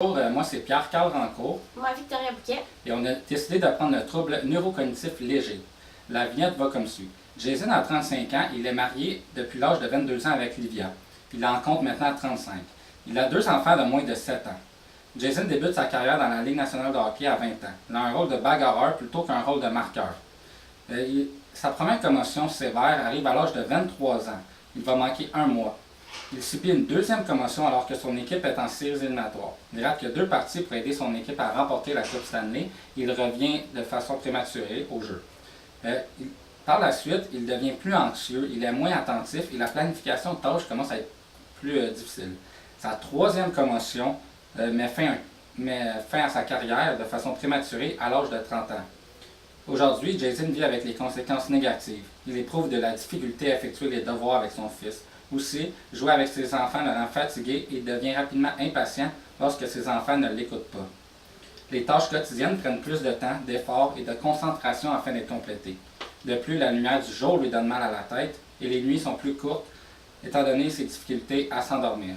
Bonjour, moi c'est Pierre-Carl Rancourt Moi, Victoria Bouquet. et on a décidé d'apprendre le trouble neurocognitif léger. La vignette va comme suit. Jason a 35 ans, il est marié depuis l'âge de 22 ans avec Livia. Il en compte maintenant 35. Il a 2 enfants de moins de 7 ans. Jason débute sa carrière dans la Ligue nationale de hockey à 20 ans. Il a un rôle de bagarreur plutôt qu'un rôle de marqueur. Sa première commotion sévère arrive à l'âge de 23 ans. Il va manquer un mois. Il subit une deuxième commotion alors que son équipe est en séries éliminatoires. Il rate que 2 parties pour aider son équipe à remporter la Coupe Stanley. Il revient de façon prématurée au jeu. Par la suite, il devient plus anxieux, il est moins attentif et la planification de tâches commence à être plus difficile. Sa troisième commotion met fin à sa carrière de façon prématurée à l'âge de 30 ans. Aujourd'hui, Jason vit avec les conséquences négatives. Il éprouve de la difficulté à effectuer les devoirs avec son fils. Aussi, jouer avec ses enfants le rend fatigué et devient rapidement impatient lorsque ses enfants ne l'écoutent pas. Les tâches quotidiennes prennent plus de temps, d'efforts et de concentration afin d'être complétées. De plus, la lumière du jour lui donne mal à la tête et les nuits sont plus courtes étant donné ses difficultés à s'endormir.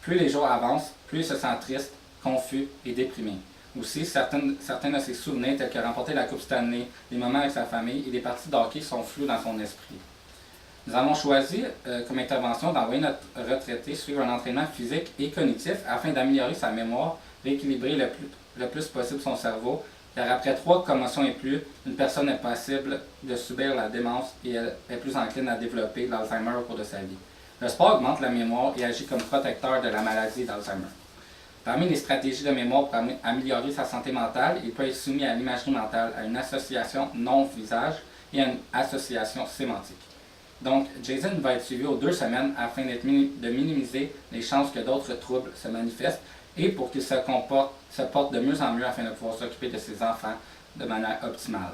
Plus les jours avancent, plus il se sent triste, confus et déprimé. Aussi, certains de ses souvenirs, tels que remporter la Coupe Stanley, les moments avec sa famille et des parties de hockey sont flous dans son esprit. Nous avons choisi comme intervention d'envoyer notre retraité suivre un entraînement physique et cognitif afin d'améliorer sa mémoire, rééquilibrer le plus possible son cerveau, car après 3 commotions et plus, une personne est passible de subir la démence et elle est plus encline à développer l'Alzheimer au cours de sa vie. Le sport augmente la mémoire et agit comme protecteur de la maladie d'Alzheimer. Parmi les stratégies de mémoire pour améliorer sa santé mentale, il peut être soumis à l'imagerie mentale, à une association nom-visage et à une association sémantique. Donc, Jason va être suivi aux 2 semaines afin de minimiser les chances que d'autres troubles se manifestent et pour qu'il se porte de mieux en mieux afin de pouvoir s'occuper de ses enfants de manière optimale.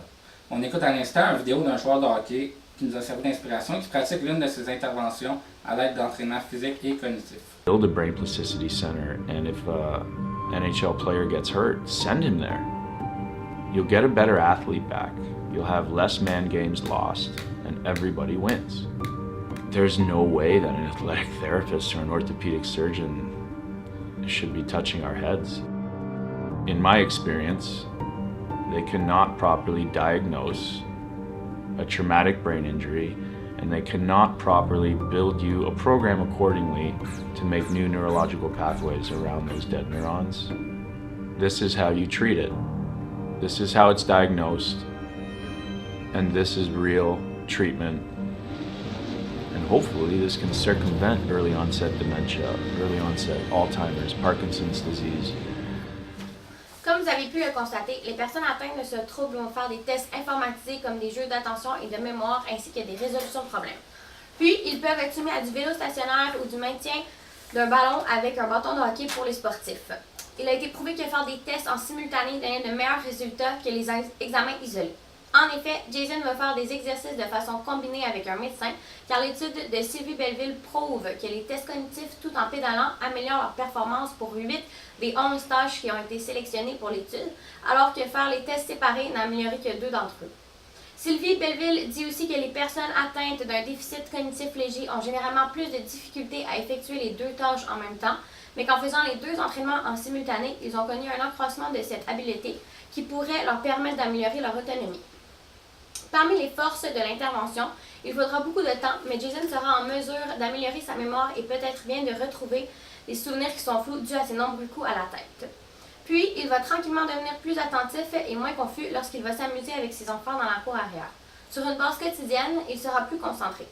On écoute à l'instant une vidéo d'un joueur de hockey qui nous a servi d'inspiration et qui pratique l'une de ses interventions à l'aide d'entraînement physique et cognitif. Build a brain plasticity center, and if a NHL player gets hurt, send him there. You'll get a better athlete back. You'll have less man games lost, and everybody wins. There's no way that an athletic therapist or an orthopedic surgeon should be touching our heads. In my experience, they cannot properly diagnose a traumatic brain injury, and they cannot properly build you a program accordingly to make new neurological pathways around those dead neurons. This is how you treat it. This is how it's diagnosed, and this is real treatment. And hopefully this can circumvent early onset dementia, early onset Alzheimer's, Parkinson's disease. Comme vous avez pu le constater, les personnes atteintes de ce trouble vont faire des tests informatisés comme des jeux d'attention et de mémoire ainsi que des résolutions de problèmes. Puis, ils peuvent être soumis à du vélo stationnaire ou du maintien d'un ballon avec un bâton de hockey pour les sportifs. Il a été prouvé que faire des tests en simultané donnait de meilleurs résultats que les examens isolés. En effet, Jason va faire des exercices de façon combinée avec un médecin, car l'étude de Sylvie Belleville prouve que les tests cognitifs tout en pédalant améliorent leur performance pour 8 des 11 tâches qui ont été sélectionnées pour l'étude, alors que faire les tests séparés n'a amélioré que 2 d'entre eux. Sylvie Belleville dit aussi que les personnes atteintes d'un déficit cognitif léger ont généralement plus de difficultés à effectuer les 2 tâches en même temps, mais qu'en faisant les 2 entraînements en simultané, ils ont connu un accroissement de cette habileté qui pourrait leur permettre d'améliorer leur autonomie. Parmi les forces de l'intervention, il faudra beaucoup de temps, mais Jason sera en mesure d'améliorer sa mémoire et peut-être bien de retrouver les souvenirs qui sont flous dus à ses nombreux coups à la tête. Puis, il va tranquillement devenir plus attentif et moins confus lorsqu'il va s'amuser avec ses enfants dans la cour arrière. Sur une base quotidienne, il sera plus concentré.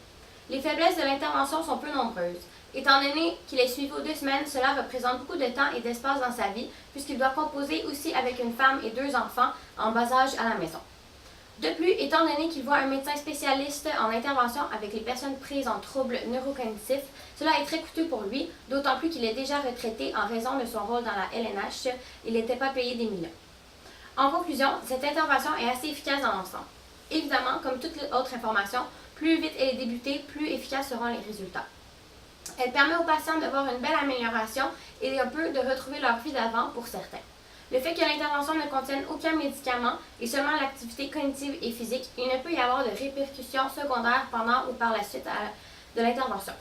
Les faiblesses de l'intervention sont peu nombreuses. Étant donné qu'il est suivi aux 2 semaines, cela représente beaucoup de temps et d'espace dans sa vie, puisqu'il doit composer aussi avec une femme et 2 enfants en bas âge à la maison. De plus, étant donné qu'il voit un médecin spécialiste en intervention avec les personnes prises en troubles neurocognitifs, cela est très coûteux pour lui, d'autant plus qu'il est déjà retraité en raison de son rôle dans la LNH. Il n'était pas payé des millions. En conclusion, cette intervention est assez efficace dans l'ensemble. Évidemment, comme toute autre information, plus vite elle est débutée, plus efficaces seront les résultats. Elle permet aux patients de voir une belle amélioration et un peu de retrouver leur vie d'avant pour certains. Le fait que l'intervention ne contienne aucun médicament et seulement l'activité cognitive et physique, il ne peut y avoir de répercussions secondaires pendant ou par la suite de l'intervention.